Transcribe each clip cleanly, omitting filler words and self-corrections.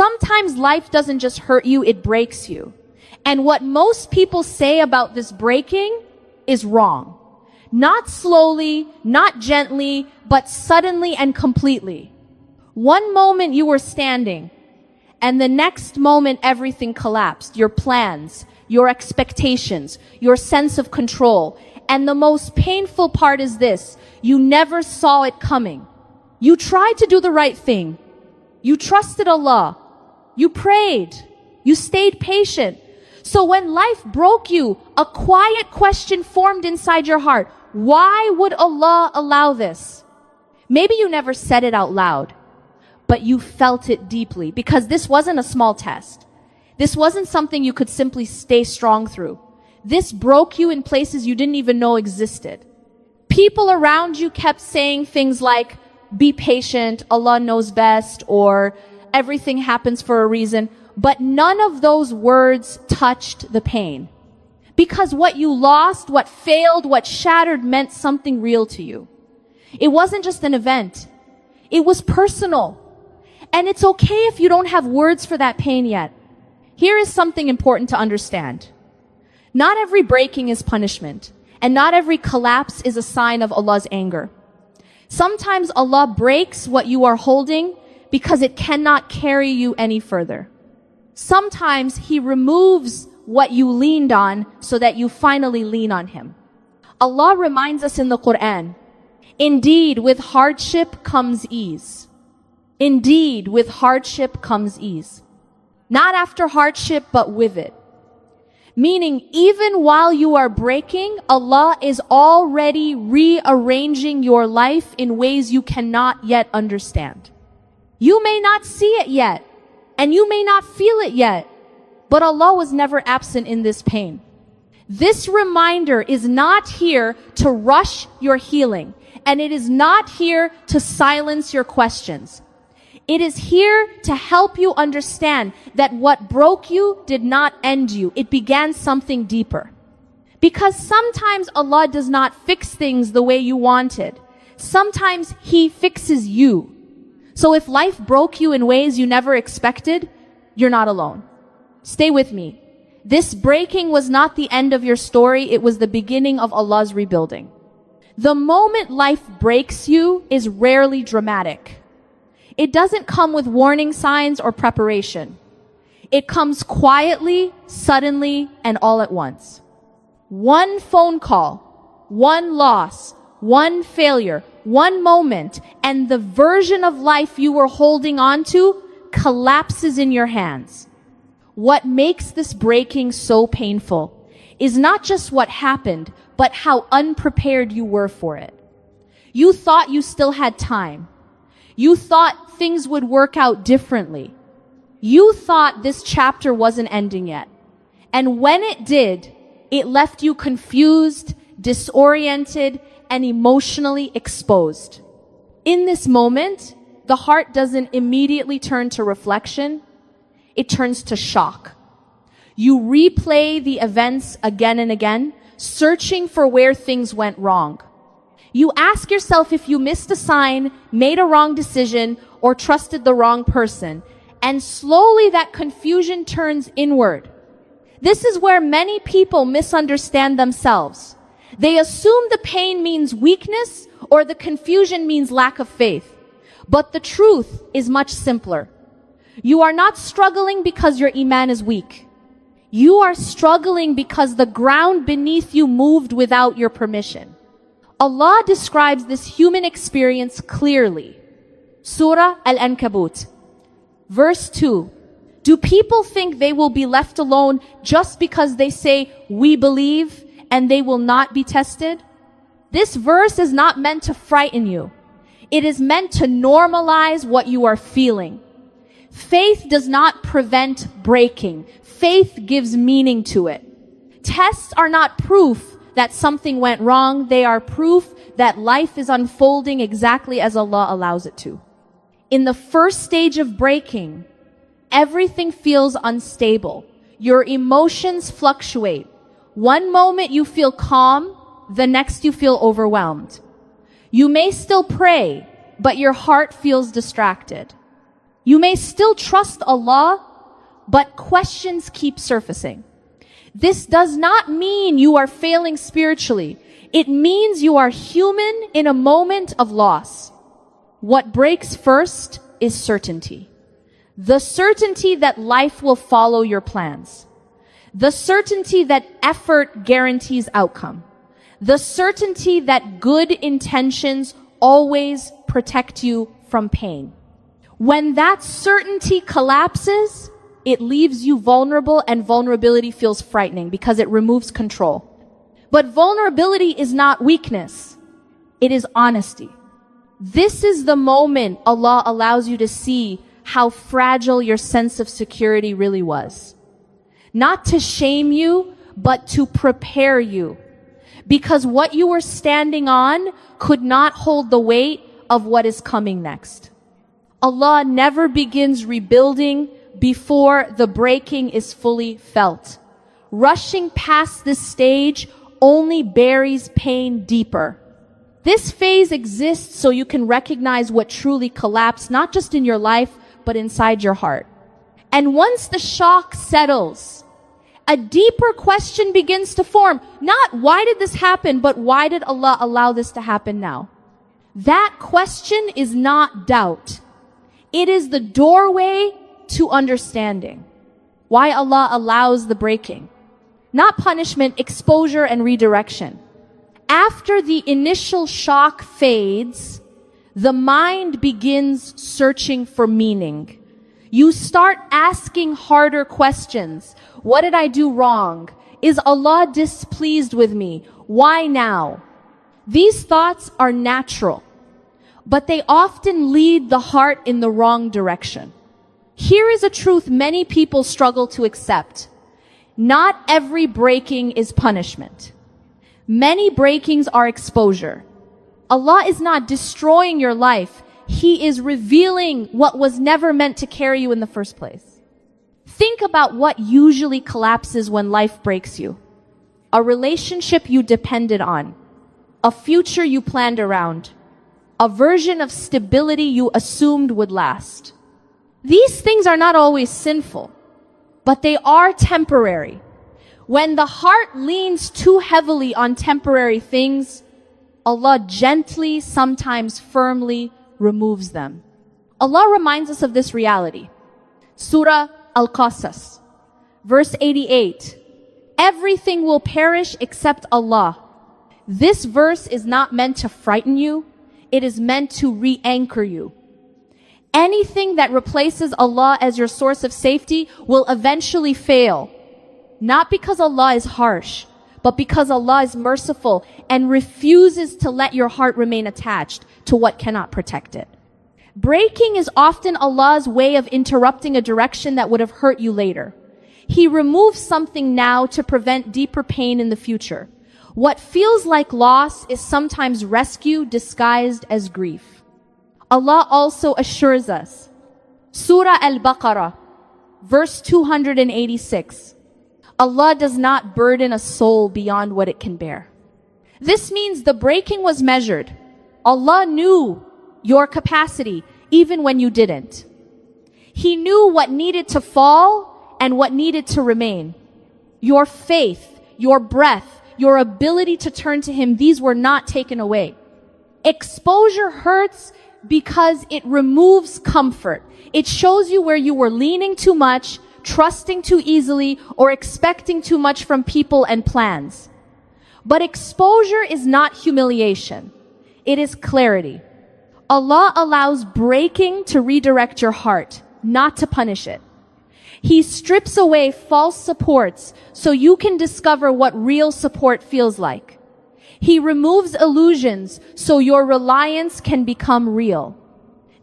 Sometimes life doesn't just hurt you, it breaks you. And what most people say about this breaking is wrong. Not slowly, not gently, but suddenly and completely. One moment you were standing, and the next moment everything collapsed. Your plans, your expectations, your sense of control. And the most painful part is this: you never saw it coming. You tried to do the right thing. You trusted Allah. You prayed. You stayed patient. So when life broke you, a quiet question formed inside your heart. Why would Allah allow this? Maybe you never said it out loud, but you felt it deeply, because this wasn't a small test. This wasn't something you could simply stay strong through. This broke you in places you didn't even know existed. People around you kept saying things like, be patient, Allah knows best, or everything happens for a reason. But none of those words touched the pain. Because what you lost, what failed, what shattered meant something real to you. It wasn't just an event. It was personal. And it's okay if you don't have words for that pain yet. Here is something important to understand. Not every breaking is punishment, and not every collapse is a sign of Allah's anger. Sometimes Allah breaks what you are holding because it cannot carry you any further. Sometimes He removes what you leaned on so that you finally lean on Him. Allah reminds us in the Quran, indeed, with hardship comes ease. Indeed, with hardship comes ease. Not after hardship, but with it. Meaning, even while you are breaking, Allah is already rearranging your life in ways you cannot yet understand. You may not see it yet, and you may not feel it yet, but Allah was never absent in this pain. This reminder is not here to rush your healing, and it is not here to silence your questions. It is here to help you understand that what broke you did not end you. It began something deeper. Because sometimes Allah does not fix things the way you wanted. Sometimes He fixes you. So if life broke you in ways you never expected, you're not alone. Stay with me. This breaking was not the end of your story. It was the beginning of Allah's rebuilding. The moment life breaks you is rarely dramatic. It doesn't come with warning signs or preparation. It comes quietly, suddenly, and all at once. One phone call, one loss, one failure, one moment, and the version of life you were holding on to collapses in your hands. What makes this breaking so painful is not just what happened, but how unprepared you were for it. You thought you still had time. You thought things would work out differently. You thought this chapter wasn't ending yet. And when it did, it left you confused, disoriented, and emotionally exposed. In this moment, the heart doesn't immediately turn to reflection. It turns to shock. You replay the events again and again, searching for where things went wrong. You ask yourself if you missed a sign, made a wrong decision, or trusted the wrong person. And slowly that confusion turns inward. This is where many people misunderstand themselves. They assume the pain means weakness or the confusion means lack of faith. But the truth is much simpler. You are not struggling because your Iman is weak. You are struggling because the ground beneath you moved without your permission. Allah describes this human experience clearly. Surah Al-Ankabut, verse 2. Do people think they will be left alone just because they say, we believe, and they will not be tested? This verse is not meant to frighten you. It is meant to normalize what you are feeling. Faith does not prevent breaking. Faith gives meaning to it. Tests are not proof that something went wrong. They are proof that life is unfolding exactly as Allah allows it to. In the first stage of breaking, everything feels unstable. Your emotions fluctuate. One moment you feel calm, the next you feel overwhelmed. You may still pray, but your heart feels distracted. You may still trust Allah, but questions keep surfacing. This does not mean you are failing spiritually. It means you are human in a moment of loss. What breaks first is certainty. The certainty that life will follow your plans. The certainty that effort guarantees outcome. The certainty that good intentions always protect you from pain. When that certainty collapses, it leaves you vulnerable, and vulnerability feels frightening because it removes control. But vulnerability is not weakness. It is honesty. This is the moment Allah allows you to see how fragile your sense of security really was. Not to shame you, but to prepare you. Because what you were standing on could not hold the weight of what is coming next. Allah never begins rebuilding before the breaking is fully felt. Rushing past this stage only buries pain deeper. This phase exists so you can recognize what truly collapsed, not just in your life, but inside your heart. And once the shock settles, a deeper question begins to form. Not why did this happen, but why did Allah allow this to happen now? That question is not doubt. It is the doorway to understanding. Why Allah allows the breaking. Not punishment, exposure, and redirection. After the initial shock fades, the mind begins searching for meaning. You start asking harder questions. What did I do wrong? Is Allah displeased with me? Why now? These thoughts are natural, but they often lead the heart in the wrong direction. Here is a truth many people struggle to accept. Not every breaking is punishment. Many breakings are exposure. Allah is not destroying your life. He is revealing what was never meant to carry you in the first place. Think about what usually collapses when life breaks you. A relationship you depended on. A future you planned around. A version of stability you assumed would last. These things are not always sinful, but they are temporary. When the heart leans too heavily on temporary things, Allah gently, sometimes firmly, removes them. Allah reminds us of this reality. Surah Al-Qasas, verse 88. Everything will perish except Allah. This verse is not meant to frighten you. It is meant to re-anchor you. Anything that replaces Allah as your source of safety will eventually fail. Not because Allah is harsh, but because Allah is merciful and refuses to let your heart remain attached to what cannot protect it. Breaking is often Allah's way of interrupting a direction that would have hurt you later. He removes something now to prevent deeper pain in the future. What feels like loss is sometimes rescue disguised as grief. Allah also assures us. Surah Al-Baqarah, verse 286. Allah does not burden a soul beyond what it can bear. This means the breaking was measured. Allah knew your capacity even when you didn't. He knew what needed to fall and what needed to remain. Your faith, your breath, your ability to turn to Him, these were not taken away. Exposure hurts because it removes comfort. It shows you where you were leaning too much, trusting too easily, or expecting too much from people and plans. But exposure is not humiliation. It is clarity. Allah allows breaking to redirect your heart, not to punish it. He strips away false supports so you can discover what real support feels like. He removes illusions so your reliance can become real.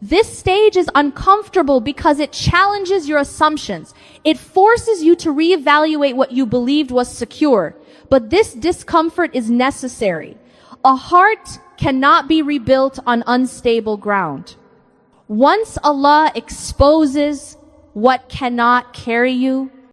This stage is uncomfortable because it challenges your assumptions. It forces you to reevaluate what you believed was secure. But this discomfort is necessary. A heart cannot be rebuilt on unstable ground. Once Allah exposes what cannot carry you,